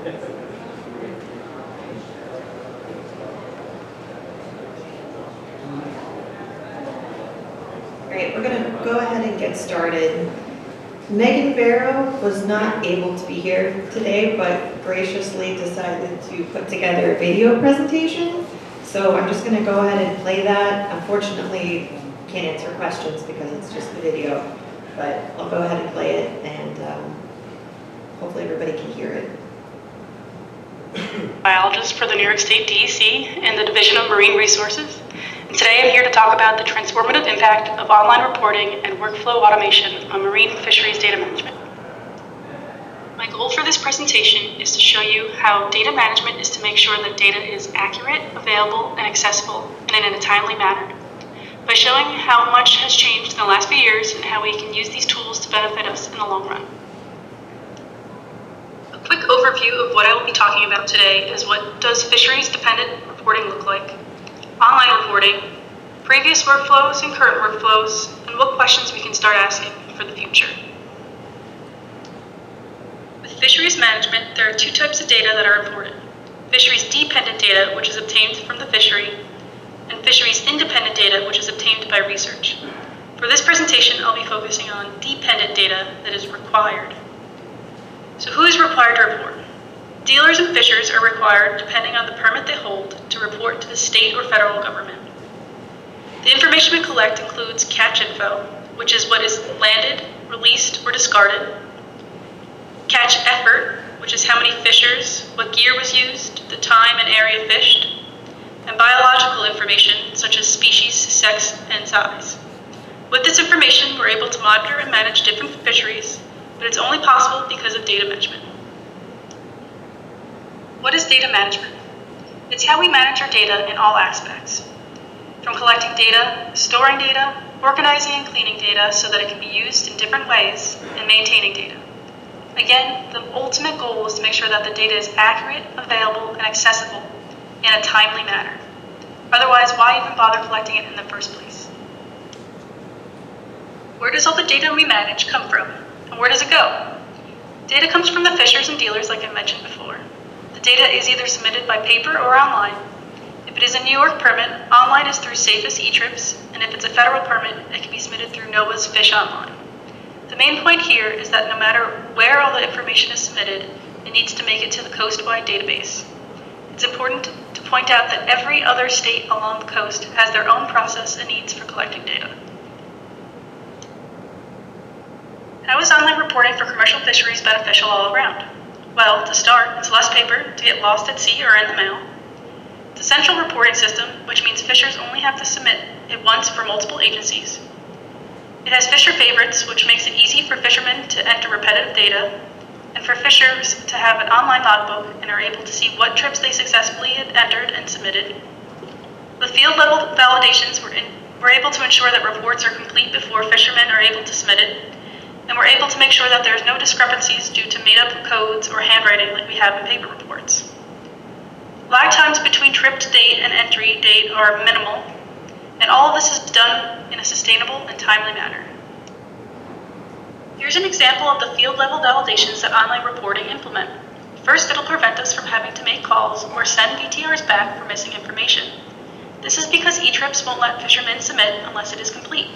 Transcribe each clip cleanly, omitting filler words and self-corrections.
Alright, we're going to go ahead and get started. Megan Barrow was not able to be here today, but graciously decided to put together a video presentation. So I'm just going to go ahead and play that. Unfortunately, can't answer questions because it's just the video, but I'll go ahead and play it, and hopefully everybody can hear it. Biologist for the New York State DEC and the Division of Marine Resources. And today I'm here to talk about the transformative impact of online reporting and workflow automation on marine fisheries data management. My goal for this presentation is to show you how data management is to make sure that data is accurate, available, and accessible, and in a timely manner, by showing how much has changed in the last few years and how we can use these tools to benefit us in the long run. A quick overview of what I will be talking about today is what does fisheries-dependent reporting look like, online reporting, previous workflows and current workflows, and what questions we can start asking for the future. With fisheries management, there are two types of data that are important. Fisheries-dependent data, which is obtained from the fishery, and fisheries-independent data, which is obtained by research. For this presentation, I'll be focusing on dependent data that is required. So who is required to report? Dealers and fishers are required, depending on the permit they hold, to report to the state or federal government. The information we collect includes catch info, which is what is landed, released, or discarded. Catch effort, which is how many fishers, what gear was used, the time and area fished. And biological information, such as species, sex, and size. With this information, we're able to monitor and manage different fisheries, but it's only possible because of data management. What is data management? It's how we manage our data in all aspects. From collecting data, storing data, organizing and cleaning data so that it can be used in different ways, and maintaining data. Again, the ultimate goal is to make sure that the data is accurate, available, and accessible in a timely manner. Otherwise, why even bother collecting it in the first place? Where does all the data we manage come from? And where does it go? Data comes from the fishers and dealers, like I mentioned before. The data is either submitted by paper or online. If it is a New York permit, online is through Safest eTrips, and if it's a federal permit, it can be submitted through NOAA's Fish Online. The main point here is that no matter where all the information is submitted, it needs to make it to the coast-wide database. It's important to point out that every other state along the coast has their own process and needs for collecting data. How is online reporting for commercial fisheries beneficial all around? Well, to start, it's less paper to get lost at sea or in the mail. It's a central reporting system, which means fishers only have to submit it once for multiple agencies. It has fisher favorites, which makes it easy for fishermen to enter repetitive data, and for fishers to have an online logbook and are able to see what trips they successfully had entered and submitted. With field-level validations, we're able to ensure that reports are complete before fishermen are able to submit it, and we're able to make sure that there's no discrepancies due to made-up codes or handwriting like we have in paper reports. Lag times between trip to date and entry date are minimal, and all of this is done in a sustainable and timely manner. Here's an example of the field-level validations that online reporting implement. First, it'll prevent us from having to make calls or send VTRs back for missing information. This is because eTrips won't let fishermen submit unless it is complete.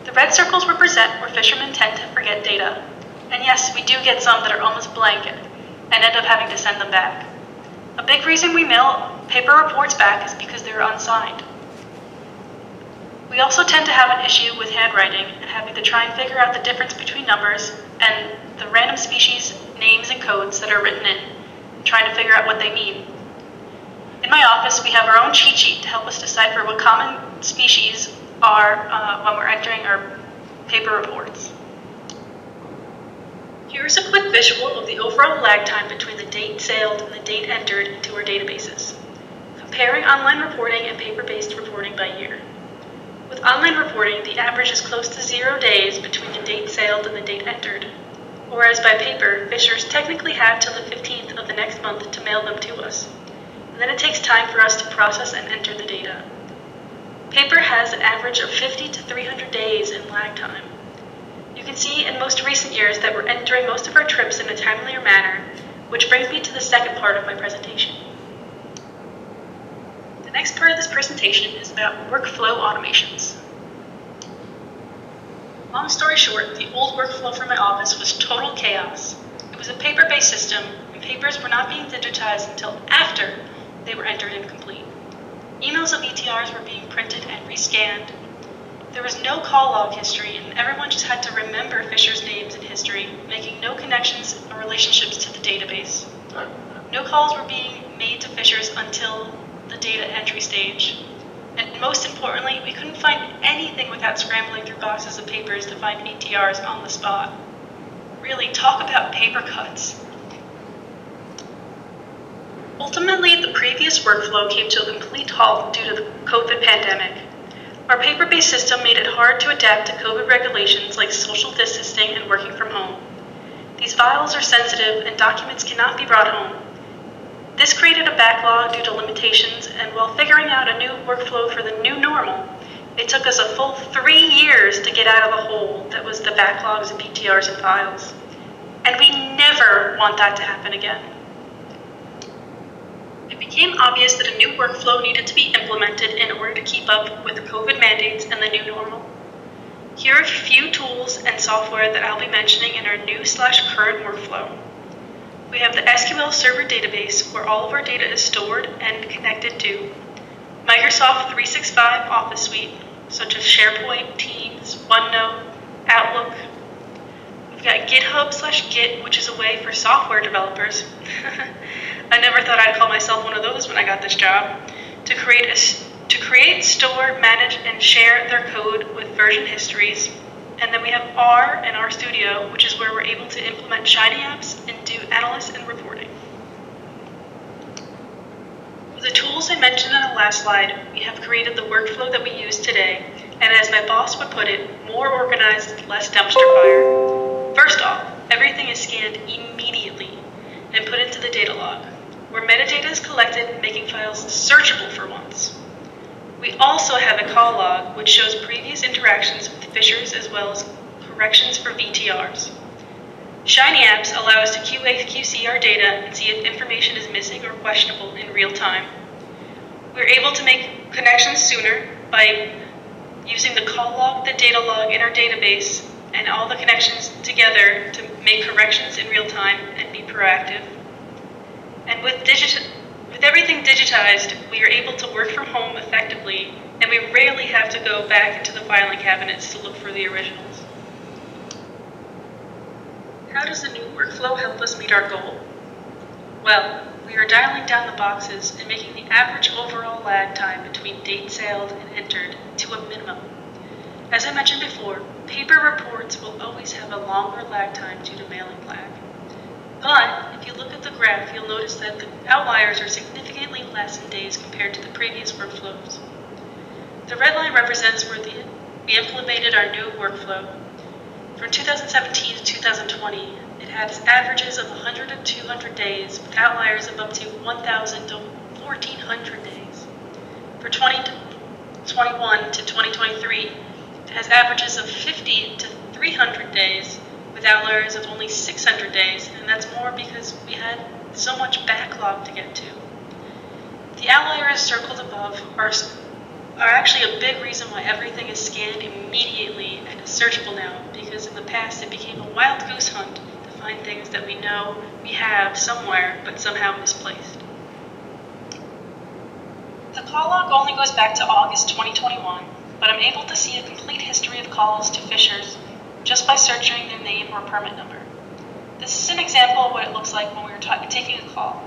The red circles represent where fishermen tend to forget data. And yes, we do get some that are almost blank and end up having to send them back. A big reason we mail paper reports back is because they're unsigned. We also tend to have an issue with handwriting and having to try and figure out the difference between numbers and the random species names and codes that are written in, and trying to figure out what they mean. In my office, we have our own cheat sheet to help us decipher what common species are when we're entering our paper reports. Here's a quick visual of the overall lag time between the date sailed and the date entered into our databases, comparing online reporting and paper-based reporting by year. With online reporting, the average is close to 0 days between the date sailed and the date entered, whereas by paper, fishers technically have till the 15th of the next month to mail them to us, and then it takes time for us to process and enter the data. Paper has an average of 50 to 300 days in lag time. You can see in most recent years that we're entering most of our trips in a timelier manner, which brings me to the second part of my presentation. The next part of this presentation is about workflow automations. Long story short, the old workflow for my office was total chaos. It was a paper-based system, and papers were not being digitized until after they were entered incomplete. Emails of ETRs were being printed and rescanned. There was no call log history, and everyone just had to remember Fisher's names and history, making no connections or relationships to the database. No calls were being made to Fisher's until the data entry stage. And most importantly, we couldn't find anything without scrambling through boxes of papers to find ETRs on the spot. Really, talk about paper cuts. Ultimately, the previous workflow came to a complete halt due to the COVID pandemic. Our paper-based system made it hard to adapt to COVID regulations like social distancing and working from home. These files are sensitive and documents cannot be brought home. This created a backlog due to limitations, and while figuring out a new workflow for the new normal, it took us a full 3 years to get out of the hole that was the backlogs of ETRs and files. And we never want that to happen again. It became obvious that a new workflow needed to be implemented in order to keep up with the COVID mandates and the new normal. Here are a few tools and software that I'll be mentioning in our new/current workflow. We have the SQL Server database, where all of our data is stored and connected to Microsoft 365 Office Suite, such as SharePoint, Teams, OneNote, Outlook. We've got GitHub/Git, which is a way for software developers. I never thought I'd call myself one of those when I got this job. To create, store, manage, and share their code with version histories. And then we have R and RStudio, which is where we're able to implement Shiny apps and do analysis and reporting. With the tools I mentioned in the last slide, we have created the workflow that we use today, and as my boss would put it, more organized, less dumpster fire. First off, everything is scanned immediately and put into the data log, where metadata is collected, making files searchable for once. We also have a call log, which shows previous interactions with Fishers as well as corrections for VTRs. Shiny apps allow us to QA/QC our data and see if information is missing or questionable in real time. We're able to make connections sooner by using the call log, the data log in our database, and all the connections together to make corrections in real time and be proactive. And with everything digitized, we are able to work from home effectively, and we rarely have to go back into the filing cabinets to look for the originals. How does the new workflow help us meet our goal? Well, we are dialing down the boxes and making the average overall lag time between date sailed and entered to a minimum. As I mentioned before, paper reports will always have a longer lag time due to mailing lag. But if you look at the graph, you'll notice that the outliers are significantly less in days compared to the previous workflows. The red line represents where we implemented our new workflow. From 2017 to 2020, it had averages of 100 to 200 days, with outliers of up to 1,000 to 1,400 days. For 2021 to 2023, it has averages of 50 to 300 days, with outliers of only 600 days, and that's more because we had so much backlog to get to. The outliers circled above are actually a big reason why everything is scanned immediately and is searchable now, because in the past it became a wild goose hunt to find things that we know we have somewhere but somehow misplaced. The call log only goes back to August 2021, but I'm able to see a complete history of calls to Fishers just by searching their name or permit number. This is an example of what it looks like when we're taking a call.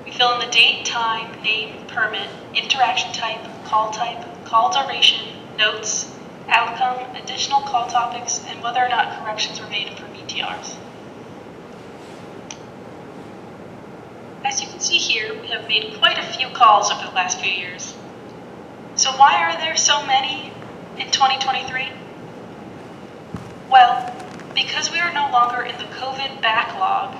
We fill in the date, time, name, permit, interaction type, call duration, notes, outcome, additional call topics, and whether or not corrections were made for VTRs. As you can see here, we have made quite a few calls over the last few years. So why are there so many in 2023? Well, because we are no longer in the COVID backlog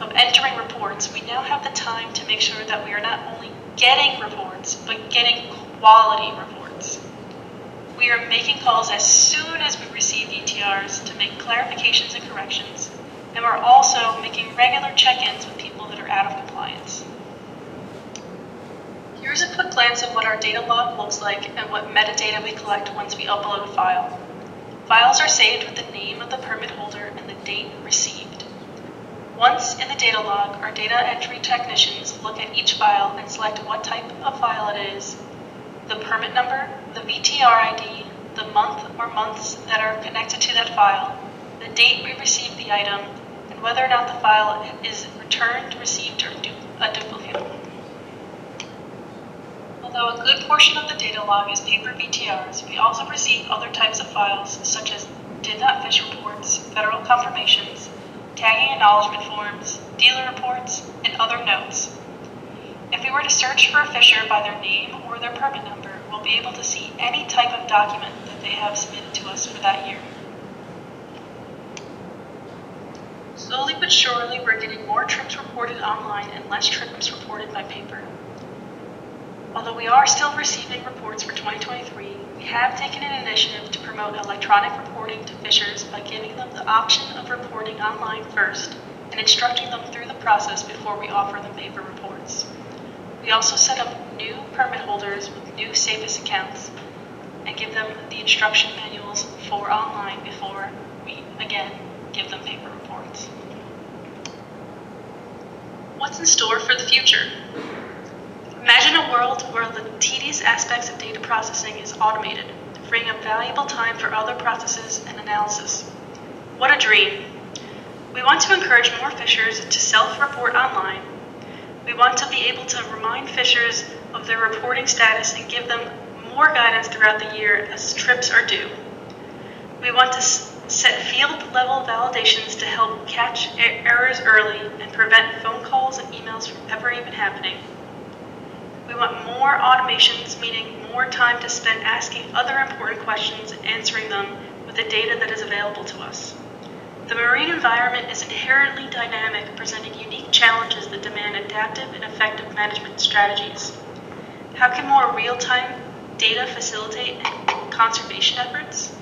of entering reports, we now have the time to make sure that we are not only getting reports, but getting quality reports. We are making calls as soon as we receive ETRs to make clarifications and corrections, and we're also making regular check-ins with people out of compliance. Here's a quick glance of what our data log looks like and what metadata we collect once we upload a file. Files are saved with the name of the permit holder and the date received. Once in the data log, our data entry technicians look at each file and select what type of file it is, the permit number, the VTR ID, the month or months that are connected to that file, the date we received the item, and whether or not the file is returned, received, or a duplicate. Although a good portion of the data log is paper VTRs, we also receive other types of files such as did not fish reports, federal confirmations, tagging acknowledgement forms, dealer reports, and other notes. If we were to search for a fisher by their name or their permit number, we'll be able to see any type of document that they have submitted to us for that year. Slowly but surely, we're getting more trips reported online and less trips reported by paper. Although we are still receiving reports for 2023, we have taken an initiative to promote electronic reporting to fishers by giving them the option of reporting online first and instructing them through the process before we offer them paper reports. We also set up new permit holders with new SAPIS accounts and give them the instruction manuals for online before we, again, give them paper reports. What's in store for the future? Imagine a world where the tedious aspects of data processing is automated, freeing up valuable time for other processes and analysis. What a dream! We want to encourage more fishers to self-report online. We want to be able to remind fishers of their reporting status and give them more guidance throughout the year as trips are due. We want to set field-level validations to help catch errors early and prevent phone calls and emails from ever even happening. We want more automations, meaning more time to spend asking other important questions and answering them with the data that is available to us. The marine environment is inherently dynamic, presenting unique challenges that demand adaptive and effective management strategies. How can more real-time data facilitate conservation efforts?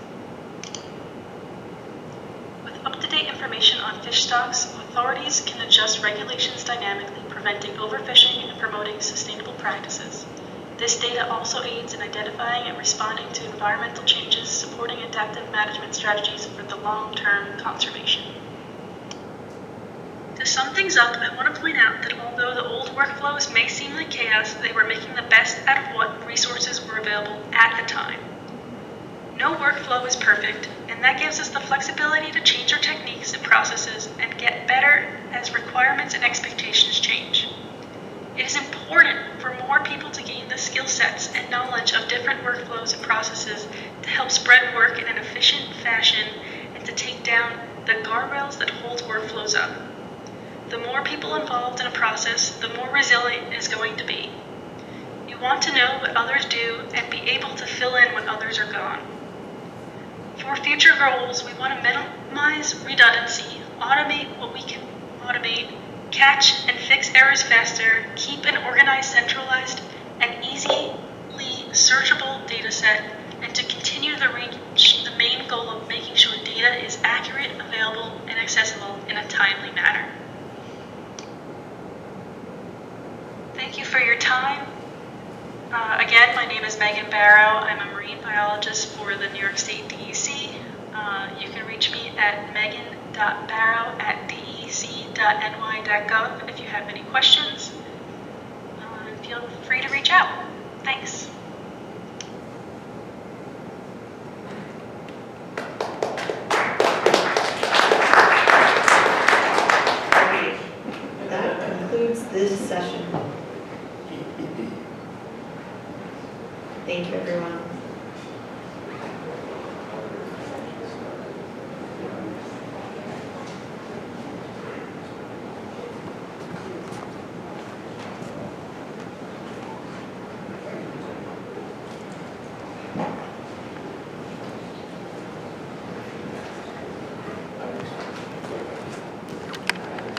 With up-to-date information on fish stocks, authorities can adjust regulations dynamically, preventing overfishing and promoting sustainable practices. This data also aids in identifying and responding to environmental changes, supporting adaptive management strategies for the long-term conservation. To sum things up, I want to point out that although the old workflows may seem like chaos, they were making the best out of what resources were available at the time. No workflow is perfect, and that gives us the flexibility to change our techniques and processes and get better as requirements and expectations change. It is important for more people to gain the skill sets and knowledge of different workflows and processes to help spread work in an efficient fashion and to take down the guardrails that hold workflows up. The more people involved in a process, the more resilient it is going to be. You want to know what others do and be able to fill in when others are gone. For future goals, we want to minimize redundancy, automate what we can automate, catch and fix errors faster, keep an organized, centralized, and easily searchable data set, and to continue to reach the main goal of making sure data is accurate, available, and accessible in a timely manner. Thank you for your time. Again, my name is Megan Barrow. I'm a marine biologist for the New York State DEC. You can reach me at megan.barrow@dec.ny.gov if you have any questions. Feel free to reach out. Thanks. Great. That concludes this session. Thank you, everyone.